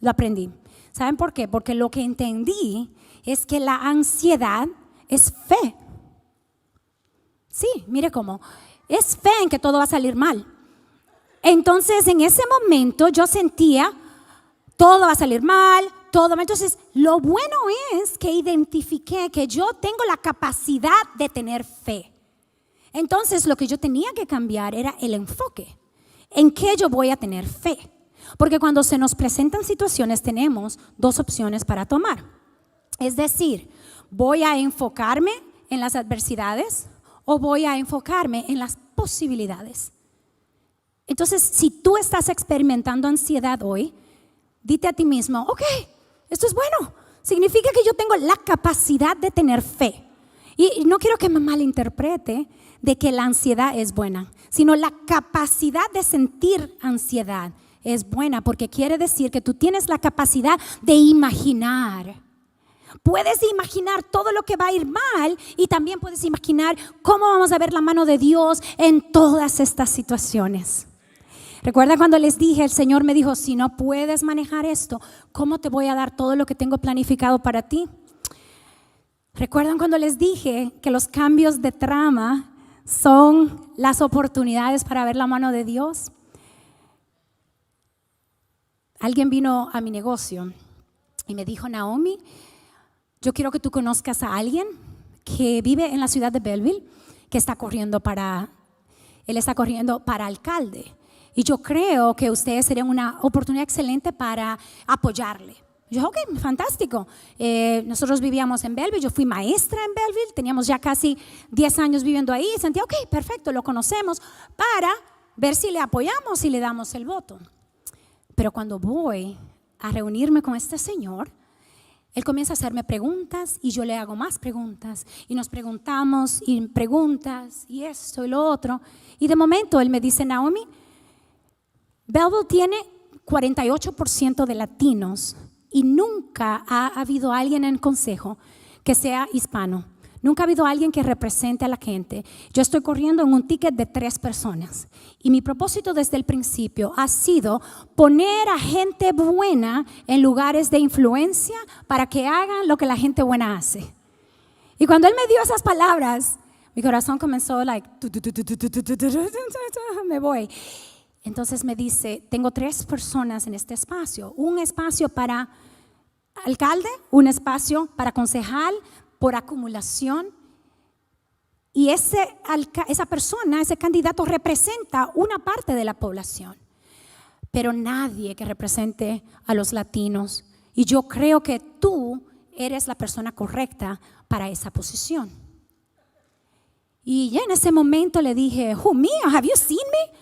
Lo aprendí. ¿Saben por qué? Porque lo que entendí es que la ansiedad es fe. Sí, mire cómo. Es fe en que todo va a salir mal. Entonces, en ese momento yo sentía, todo va a salir mal, todo mal. Entonces, lo bueno es que identifiqué que yo tengo la capacidad de tener fe. Entonces, lo que yo tenía que cambiar era el enfoque. ¿En qué yo voy a tener fe? Porque cuando se nos presentan situaciones, tenemos dos opciones para tomar. Es decir, ¿voy a enfocarme en las adversidades o voy a enfocarme en las posibilidades? Entonces, si tú estás experimentando ansiedad hoy, dite a ti mismo, ok, esto es bueno. Significa que yo tengo la capacidad de tener fe. Y no quiero que me malinterprete de que la ansiedad es buena, sino la capacidad de sentir ansiedad es buena, porque quiere decir que tú tienes la capacidad de imaginar. Puedes imaginar todo lo que va a ir mal y también puedes imaginar cómo vamos a ver la mano de Dios en todas estas situaciones. Recuerda cuando les dije, el Señor me dijo, si no puedes manejar esto, ¿cómo te voy a dar todo lo que tengo planificado para ti? ¿Recuerdan cuando les dije que los cambios de trama son las oportunidades para ver la mano de Dios? Alguien vino a mi negocio y me dijo, Naomi, yo quiero que tú conozcas a alguien que vive en la ciudad de Belleville, que está corriendo para alcalde. Y yo creo que ustedes serían una oportunidad excelente para apoyarle. Yo, ok, fantástico. Nosotros vivíamos en Belleville, yo fui maestra en Belleville, teníamos ya casi 10 años viviendo ahí. Y sentí, ok, perfecto, lo conocemos para ver si le apoyamos y le damos el voto. Pero cuando voy a reunirme con este señor, él comienza a hacerme preguntas y yo le hago más preguntas. Y nos preguntamos y preguntas y esto y lo otro. Y de momento él me dice, Naomi, Belleville tiene 48% de latinos y nunca ha habido alguien en el consejo que sea hispano. Nunca ha habido alguien que represente a la gente. Yo estoy corriendo en un ticket de 3 personas. Y mi propósito desde el principio ha sido poner a gente buena en lugares de influencia para que hagan lo que la gente buena hace. Y cuando él me dio esas palabras, mi corazón comenzó me voy. Entonces me dice, tengo 3 personas en este espacio. Un espacio para alcalde, un espacio para concejal, por acumulación, y esa persona, ese candidato representa una parte de la población, pero nadie que represente a los latinos, y yo creo que tú eres la persona correcta para esa posición. Y ya en ese momento le dije, who, me? Have you seen me?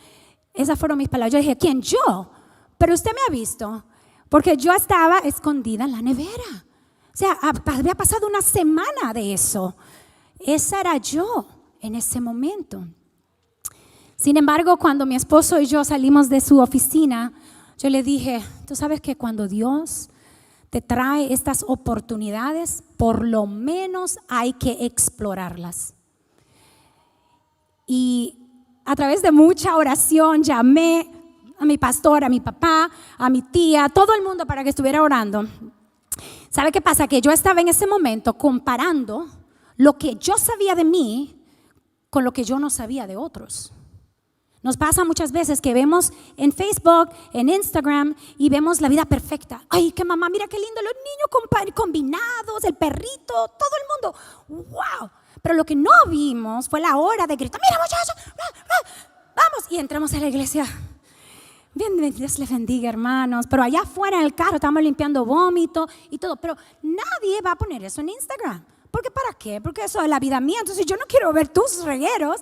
Esas fueron mis palabras. Yo dije, ¿quién? Yo. Pero usted me ha visto, porque yo estaba escondida en la nevera. O sea, había pasado una semana de eso. Esa era yo en ese momento. Sin embargo, cuando mi esposo y yo salimos de su oficina, yo le dije, tú sabes que cuando Dios te trae estas oportunidades, por lo menos hay que explorarlas. Y a través de mucha oración llamé a mi pastor, a mi papá, a mi tía, a todo el mundo para que estuviera orando. ¿Sabe qué pasa? Que yo estaba en ese momento comparando lo que yo sabía de mí con lo que yo no sabía de otros. Nos pasa muchas veces que vemos en Facebook, en Instagram, y vemos la vida perfecta. Ay, que mamá, mira qué lindo, los niños combinados, el perrito, todo el mundo. ¡Wow! Pero lo que no vimos fue la hora de gritar, mira muchachos, vamos. Y entramos a la iglesia. Bien, Dios les bendiga, hermanos. Pero allá afuera en el carro estamos limpiando vómito y todo. Pero nadie va a poner eso en Instagram. ¿Por qué? ¿Para qué? Porque eso es la vida mía. Entonces yo no quiero ver tus regueros.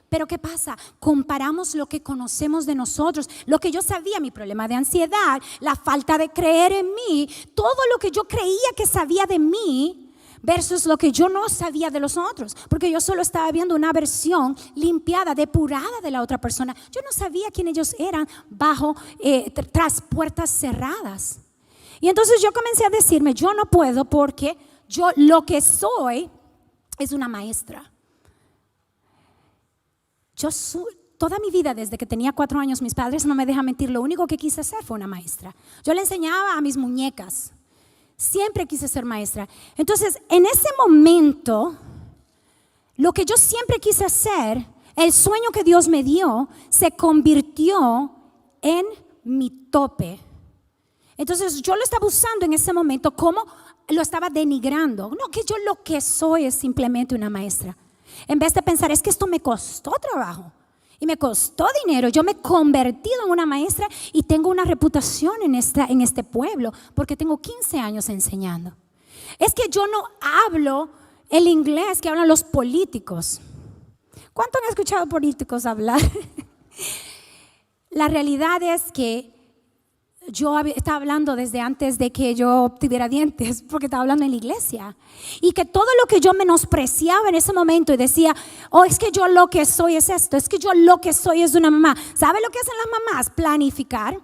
Pero ¿qué pasa? Comparamos lo que conocemos de nosotros, lo que yo sabía, mi problema de ansiedad, la falta de creer en mí, todo lo que yo creía que sabía de mí, versus lo que yo no sabía de los otros, porque yo solo estaba viendo una versión limpiada, depurada de la otra persona. Yo no sabía quién ellos eran tras puertas cerradas. Y entonces yo comencé a decirme, yo no puedo porque yo lo que soy es una maestra. Toda mi vida, desde que tenía 4 años, mis padres no me dejan mentir, lo único que quise ser fue una maestra. Yo le enseñaba a mis muñecas. Siempre quise ser maestra. Entonces, en ese momento, lo que yo siempre quise hacer, el sueño que Dios me dio, se convirtió en mi tope. Entonces, yo lo estaba usando en ese momento como lo estaba denigrando. No, que yo lo que soy es simplemente una maestra. En vez de pensar, es que esto me costó trabajo y me costó dinero. Yo me he convertido en una maestra y tengo una reputación en este pueblo porque tengo 15 años enseñando. Es que yo no hablo el inglés que hablan los políticos. ¿Cuánto han escuchado políticos hablar? La realidad es que yo estaba hablando desde antes de que yo tuviera dientes, porque estaba hablando en la iglesia. Y que todo lo que yo menospreciaba en ese momento y decía, oh, es que yo lo que soy es esto, es que yo lo que soy es una mamá. ¿Sabe lo que hacen las mamás? Planificar.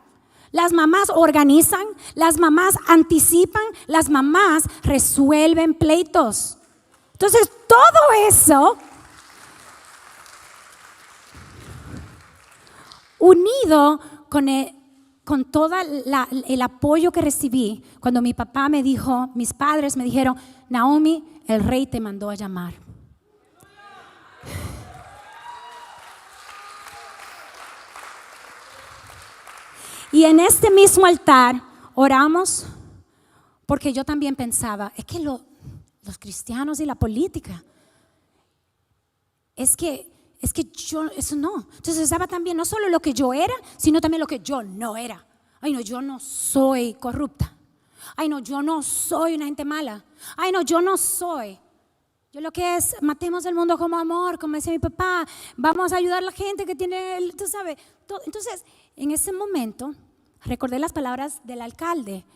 Las mamás organizan, las mamás anticipan, las mamás resuelven pleitos. Entonces, todo eso unido con todo el apoyo que recibí cuando mi papá me dijo, mis padres me dijeron, Naomi, el rey te mandó a llamar. Y en este mismo altar oramos porque yo también pensaba, es que los cristianos y la política, es que yo, eso no. Entonces estaba también no solo lo que yo era, sino también lo que yo no era. Ay no, yo no soy corrupta. Ay no, yo no soy una gente mala. Ay no, yo no soy. Yo lo que es, matemos el mundo como amor, como decía mi papá. Vamos a ayudar a la gente que tiene, tú sabes. Todo. Entonces, en ese momento, recordé las palabras del alcalde.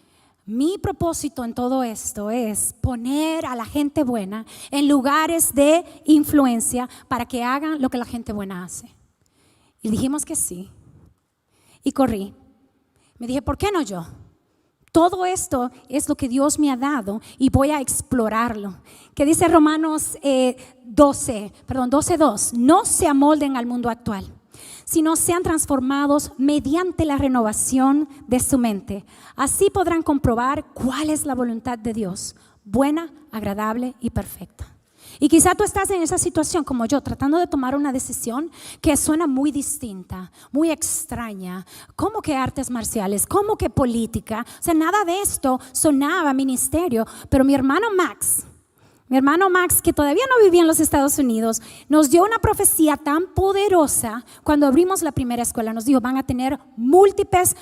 Mi propósito en todo esto es poner a la gente buena en lugares de influencia para que hagan lo que la gente buena hace. Y dijimos que sí. Y corrí. Me dije, ¿por qué no yo? Todo esto es lo que Dios me ha dado y voy a explorarlo. Que dice Romanos 12:2. No se amolden al mundo actual, sino sean transformados mediante la renovación de su mente. Así podrán comprobar cuál es la voluntad de Dios, buena, agradable y perfecta. Y quizá tú estás en esa situación como yo, tratando de tomar una decisión que suena muy distinta, muy extraña. ¿Cómo que artes marciales? ¿Cómo que política? O sea, nada de esto sonaba ministerio, pero mi hermano Max, que todavía no vivía en los Estados Unidos, nos dio una profecía tan poderosa cuando abrimos la primera escuela. Nos dijo, van a tener múltiples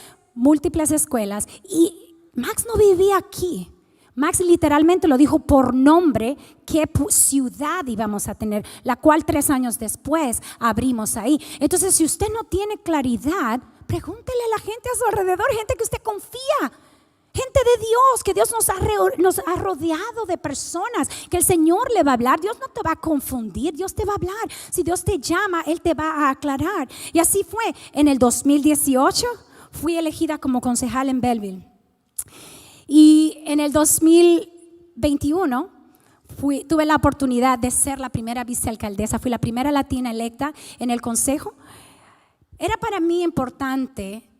escuelas. Y Max no vivía aquí. Max literalmente lo dijo por nombre, qué ciudad íbamos a tener, la cual 3 años después abrimos ahí. Entonces, si usted no tiene claridad, pregúntele a la gente a su alrededor, gente que usted confía. Gente de Dios, que Dios nos ha rodeado de personas, que el Señor le va a hablar. Dios no te va a confundir, Dios te va a hablar. Si Dios te llama, Él te va a aclarar. Y así fue. En el 2018 fui elegida como concejal en Belleville. Y en el 2021 tuve la oportunidad de ser la primera vicealcaldesa. Fui la primera latina electa en el consejo. Era para mí importante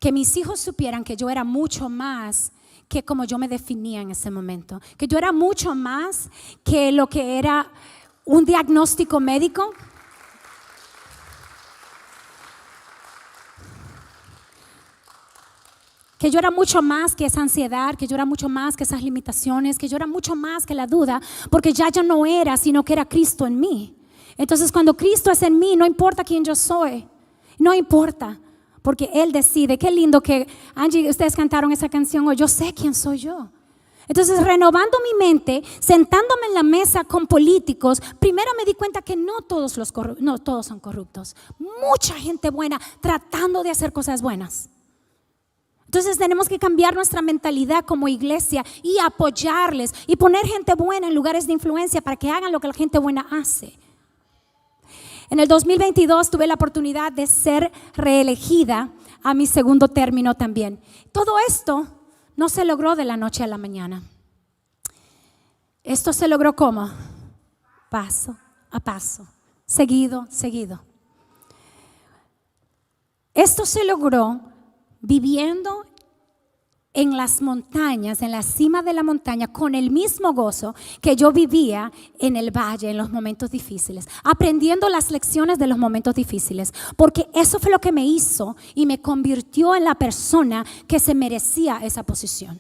que mis hijos supieran que yo era mucho más que como yo me definía en ese momento, que yo era mucho más que lo que era un diagnóstico médico. Que yo era mucho más que esa ansiedad, que yo era mucho más que esas limitaciones, que yo era mucho más que la duda, porque ya yo no era, sino que era Cristo en mí. Entonces cuando Cristo es en mí, no importa quién yo soy, no importa. Porque Él decide. Qué lindo que, Angie, ustedes cantaron esa canción hoy. Yo sé quién soy yo. Entonces, renovando mi mente, sentándome en la mesa con políticos, primero me di cuenta que no todos son corruptos. Mucha gente buena tratando de hacer cosas buenas. Entonces tenemos que cambiar nuestra mentalidad como iglesia y apoyarles y poner gente buena en lugares de influencia para que hagan lo que la gente buena hace. En el 2022 tuve la oportunidad de ser reelegida a mi segundo término también. Todo esto no se logró de la noche a la mañana. Esto se logró ¿cómo? Paso a paso, seguido. Esto se logró viviendo en las montañas, en la cima de la montaña, con el mismo gozo que yo vivía en el valle, en los momentos difíciles, aprendiendo las lecciones de los momentos difíciles, porque eso fue lo que me hizo y me convirtió en la persona que se merecía esa posición.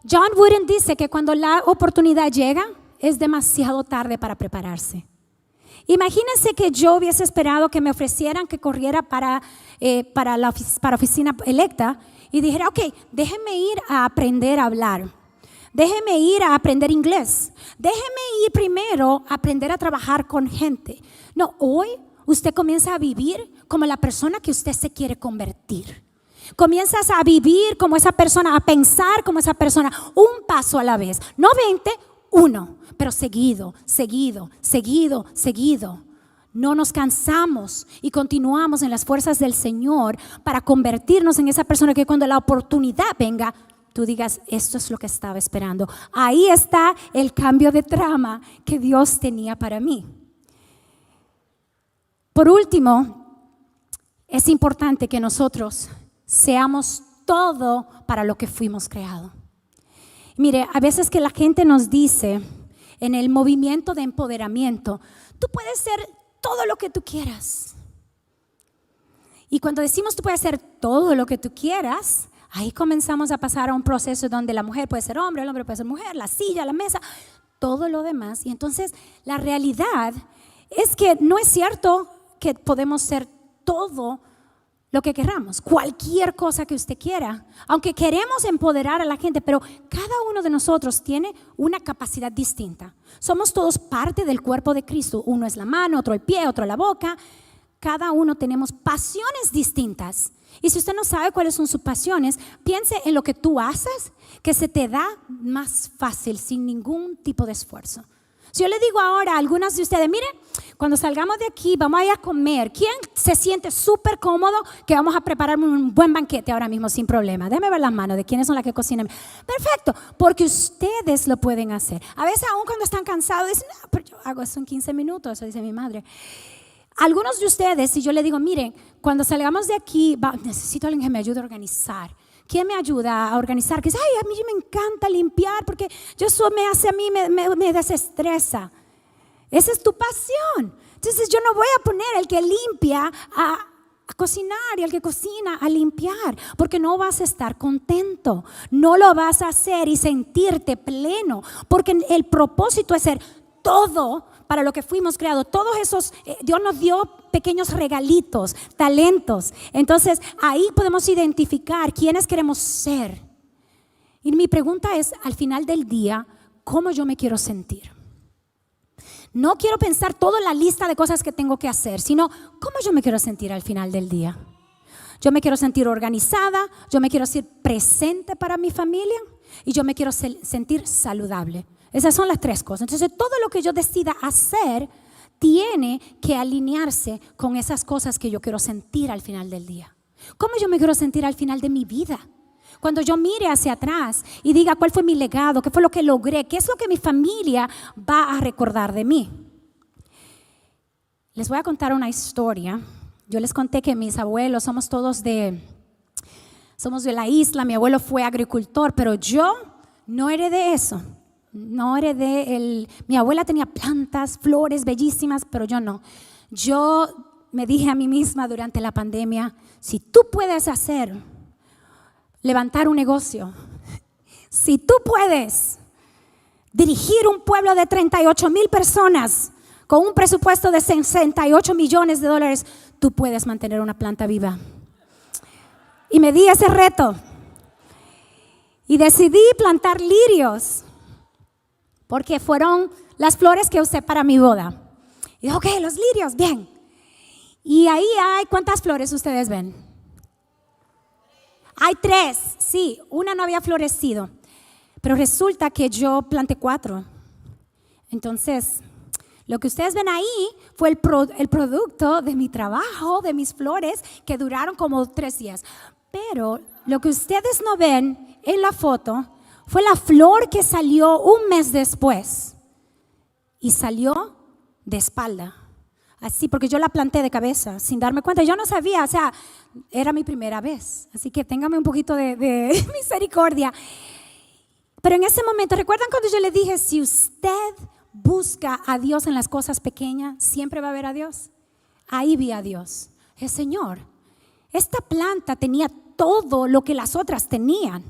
John Wooden dice que cuando la oportunidad llega, es demasiado tarde para prepararse. Imagínense que yo hubiese esperado que me ofrecieran que corriera para oficina electa y dijera, ok, déjeme ir a aprender a hablar, déjeme ir a aprender inglés, déjeme ir primero a aprender a trabajar con gente. No, hoy usted comienza a vivir como la persona que usted se quiere convertir. Comienzas a vivir como esa persona, a pensar como esa persona, un paso a la vez, no 20, uno, pero seguido. No nos cansamos y continuamos en las fuerzas del Señor para convertirnos en esa persona que cuando la oportunidad venga, tú digas, esto es lo que estaba esperando. Ahí está el cambio de trama que Dios tenía para mí. Por último, es importante que nosotros seamos todo para lo que fuimos creados. Mire, a veces que la gente nos dice en el movimiento de empoderamiento, tú puedes ser todo lo que tú quieras. Y cuando decimos tú puedes ser todo lo que tú quieras, ahí comenzamos a pasar a un proceso donde la mujer puede ser hombre, el hombre puede ser mujer, la silla, la mesa, todo lo demás. Y entonces la realidad es que no es cierto que podemos ser todo lo que queramos, cualquier cosa que usted quiera, aunque queremos empoderar a la gente, pero cada uno de nosotros tiene una capacidad distinta. Somos todos parte del cuerpo de Cristo. Uno es la mano, otro el pie, otro la boca. Cada uno tenemos pasiones distintas. Y si usted no sabe cuáles son sus pasiones, piense en lo que tú haces, que se te da más fácil, sin ningún tipo de esfuerzo. Si yo le digo ahora a algunas de ustedes, miren, cuando salgamos de aquí vamos a ir a comer. ¿Quién se siente súper cómodo que vamos a preparar un buen banquete ahora mismo sin problema? Déjenme ver las manos de quiénes son las que cocinan. Perfecto, porque ustedes lo pueden hacer. A veces aún cuando están cansados dicen, no, pero yo hago eso en 15 minutos, eso dice mi madre. Algunos de ustedes, si yo le digo, miren, cuando salgamos de aquí, necesito a alguien que me ayude a organizar. ¿Quién me ayuda a organizar? Que dice, ay, a mí me encanta limpiar porque eso me hace a mí, me desestresa. Esa es tu pasión. Entonces yo no voy a poner al que limpia a cocinar y al que cocina a limpiar, porque no vas a estar contento, no lo vas a hacer y sentirte pleno, porque el propósito es ser todo para lo que fuimos creados. Todos esos, Dios nos dio pequeños regalitos, talentos. Entonces ahí podemos identificar quiénes queremos ser. Y mi pregunta es, al final del día, ¿cómo yo me quiero sentir? No quiero pensar toda la lista de cosas que tengo que hacer, sino ¿cómo yo me quiero sentir al final del día? Yo me quiero sentir organizada, yo me quiero sentir presente para mi familia y yo me quiero sentir saludable. Esas son las tres cosas. Entonces todo lo que yo decida hacer tiene que alinearse con esas cosas que yo quiero sentir al final del día. ¿Cómo yo me quiero sentir al final de mi vida? Cuando yo mire hacia atrás y diga cuál fue mi legado, qué fue lo que logré, qué es lo que mi familia va a recordar de mí. Les voy a contar una historia. Yo les conté que mis abuelos somos de la isla. Mi abuelo fue agricultor, pero yo no heredé eso. No heredé mi abuela tenía plantas, flores bellísimas, pero yo no. Yo me dije a mí misma durante la pandemia, si tú puedes levantar un negocio, si tú puedes dirigir un pueblo de 38,000 personas con un presupuesto de 68 millones de dólares, tú puedes mantener una planta viva. Y me di ese reto y decidí plantar lirios, porque fueron las flores que usé para mi boda. Y dije, ok, los lirios, bien. Y ahí hay, ¿cuántas flores ustedes ven? Hay 3, sí, una no había florecido, pero resulta que yo planté 4. Entonces, lo que ustedes ven ahí fue el producto de mi trabajo, de mis flores, que duraron como 3 días. Pero lo que ustedes no ven en la foto fue la flor que salió un mes después. Y salió de espalda. Así, porque yo la planté de cabeza, sin darme cuenta. Yo no sabía, o sea, era mi primera vez. Así que téngame un poquito de misericordia. Pero en ese momento, ¿recuerdan cuando yo le dije, si usted busca a Dios en las cosas pequeñas, siempre va a ver a Dios? Ahí vi a Dios. El Señor, esta planta tenía todo lo que las otras tenían.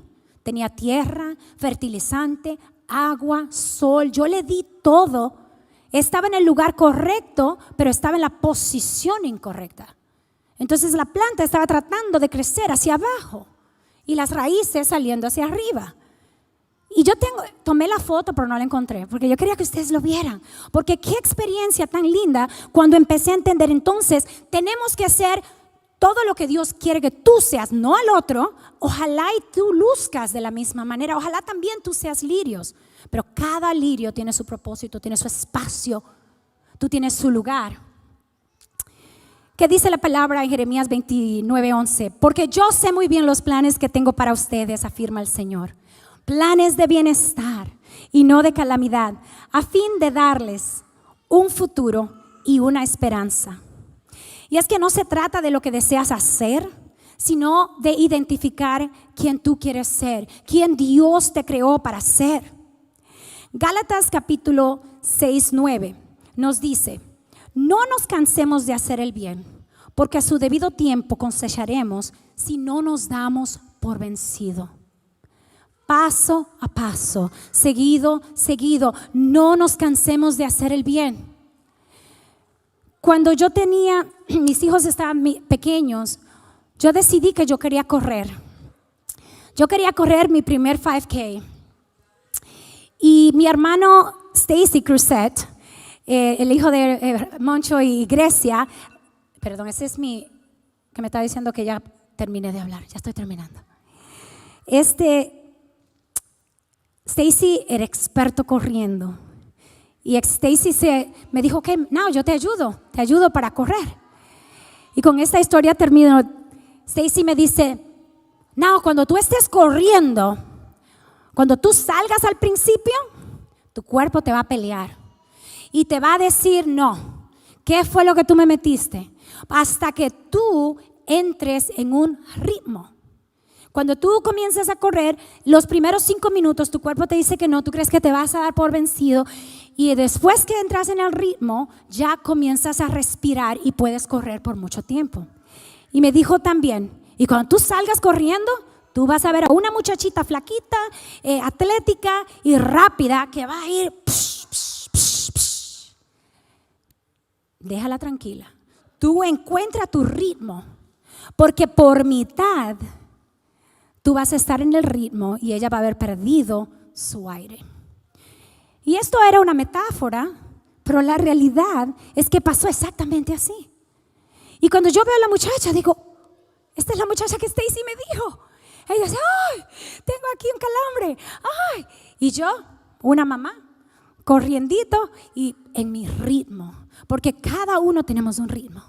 Tenía tierra, fertilizante, agua, sol. Yo le di todo. Estaba en el lugar correcto, pero estaba en la posición incorrecta. Entonces la planta estaba tratando de crecer hacia abajo y las raíces saliendo hacia arriba. Y yo tomé la foto, pero no la encontré, porque yo quería que ustedes lo vieran. Porque qué experiencia tan linda cuando empecé a entender. Entonces, tenemos que hacer todo lo que Dios quiere que tú seas, no al otro. Ojalá y tú luzcas de la misma manera. Ojalá también tú seas lirios. Pero cada lirio tiene su propósito, tiene su espacio. Tú tienes su lugar. ¿Qué dice la palabra en Jeremías 29:11? Porque yo sé muy bien los planes que tengo para ustedes, afirma el Señor. Planes de bienestar y no de calamidad, a fin de darles un futuro y una esperanza. Y es que no se trata de lo que deseas hacer, sino de identificar quién tú quieres ser, quién Dios te creó para ser. Gálatas capítulo 6:9 nos dice: no nos cansemos de hacer el bien, porque a su debido tiempo cosecharemos si no nos damos por vencido. Paso a paso, seguido, no nos cansemos de hacer el bien. Cuando yo tenía, mis hijos estaban pequeños, yo decidí que yo quería correr. Yo quería correr mi primer 5K. Y mi hermano Stacy Cruzet, el hijo de Moncho y Grecia, perdón, ese es que me está diciendo que ya terminé de hablar, ya estoy terminando. Stacy era experto corriendo. Y Stacy me dijo que no, yo te ayudo para correr. Y con esta historia termino. Stacy me dice: no, cuando tú estés corriendo, cuando tú salgas al principio, tu cuerpo te va a pelear y te va a decir no. ¿Qué fue lo que tú me metiste? Hasta que tú entres en un ritmo. Cuando tú comienzas a correr, los primeros 5 minutos tu cuerpo te dice que no, tú crees que te vas a dar por vencido, y después que entras en el ritmo ya comienzas a respirar y puedes correr por mucho tiempo. Y me dijo también, y cuando tú salgas corriendo, tú vas a ver a una muchachita flaquita, atlética y rápida que va a ir psh, psh, psh, psh. Déjala tranquila. Tú encuentra tu ritmo, porque por mitad tú vas a estar en el ritmo y ella va a haber perdido su aire. Y esto era una metáfora, pero la realidad es que pasó exactamente así. Y cuando yo veo a la muchacha, digo, esta es la muchacha que Stacy me dijo. Ella dice: ¡ay! Tengo aquí un calambre. ¡Ay! Y yo, una mamá, corriendito y en mi ritmo, porque cada uno tenemos un ritmo.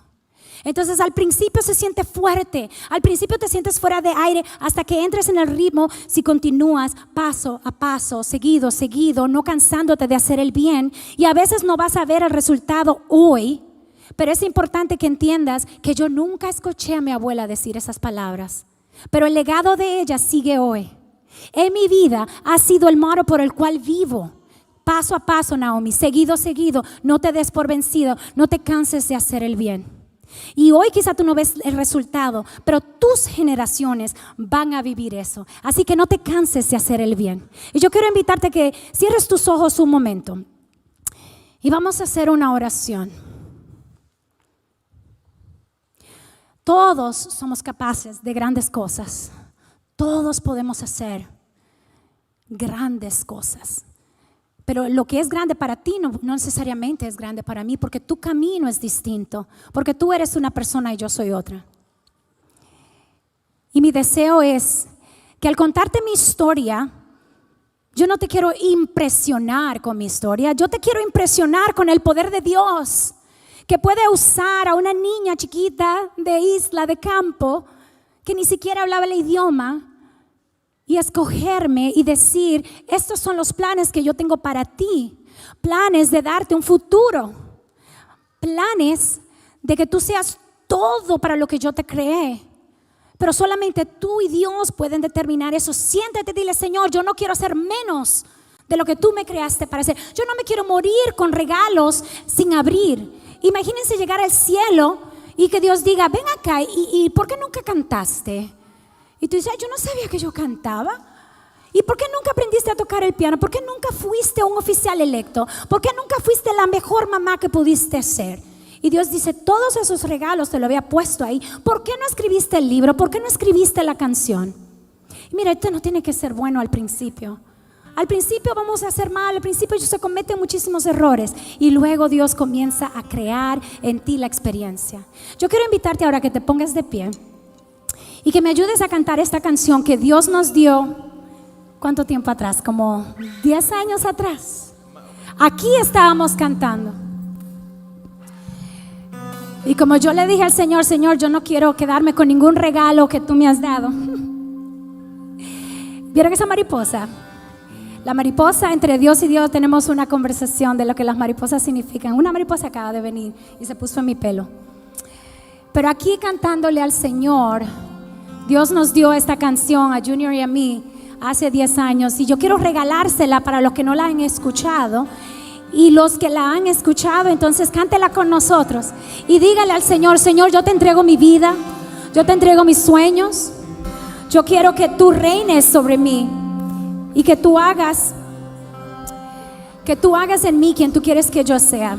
Entonces al principio se siente fuerte, al principio te sientes fuera de aire, hasta que entres en el ritmo. Si continúas paso a paso, seguido, no cansándote de hacer el bien. Y a veces no vas a ver el resultado hoy, pero es importante que entiendas que yo nunca escuché a mi abuela decir esas palabras, pero el legado de ella sigue hoy. En mi vida ha sido el motto por el cual vivo. Paso a paso, Naomi, seguido, no te des por vencido, no te canses de hacer el bien. Y hoy quizá tú no ves el resultado, pero tus generaciones van a vivir eso. Así que no te canses de hacer el bien. Y yo quiero invitarte a que cierres tus ojos un momento y vamos a hacer una oración. Todos somos capaces de grandes cosas. Todos podemos hacer grandes cosas. Pero lo que es grande para ti no necesariamente es grande para mí, porque tu camino es distinto, porque tú eres una persona y yo soy otra. Y mi deseo es que al contarte mi historia, yo no te quiero impresionar con mi historia, yo te quiero impresionar con el poder de Dios, que puede usar a una niña chiquita de isla, de campo, que ni siquiera hablaba el idioma, y escogerme y decir, estos son los planes que yo tengo para ti, planes de darte un futuro, planes de que tú seas todo para lo que yo te creé. Pero solamente tú y Dios pueden determinar eso. Siéntate y dile, Señor, yo no quiero ser menos de lo que tú me creaste para ser. Yo no me quiero morir con regalos sin abrir. Imagínense llegar al cielo y que Dios diga, ven acá, ¿y por qué nunca cantaste? Y tú dices, yo no sabía que yo cantaba. ¿Y por qué nunca aprendiste a tocar el piano? ¿Por qué nunca fuiste un oficial electo? ¿Por qué nunca fuiste la mejor mamá que pudiste ser? Y Dios dice, todos esos regalos te lo había puesto ahí. ¿Por qué no escribiste el libro? ¿Por qué no escribiste la canción? Y mira, esto no tiene que ser bueno al principio. Al principio vamos a hacer mal, al principio se cometen muchísimos errores y luego Dios comienza a crear en ti la experiencia. Yo quiero invitarte ahora a que te pongas de pie y que me ayudes a cantar esta canción que Dios nos dio. ¿Cuánto tiempo atrás? Como 10 años atrás. Aquí estábamos cantando. Y como yo le dije al Señor, Señor, yo no quiero quedarme con ningún regalo que tú me has dado. ¿Vieron esa mariposa? La mariposa, entre Dios y Dios tenemos una conversación de lo que las mariposas significan. Una mariposa acaba de venir y se puso en mi pelo. Pero aquí cantándole al Señor, Dios nos dio esta canción a Junior y a mí hace 10 años. Y yo quiero regalársela para los que no la han escuchado. Y los que la han escuchado, entonces cántela con nosotros. Y dígale al Señor, Señor, yo te entrego mi vida. Yo te entrego mis sueños. Yo quiero que tú reines sobre mí. Y que tú hagas en mí quien tú quieres que yo sea.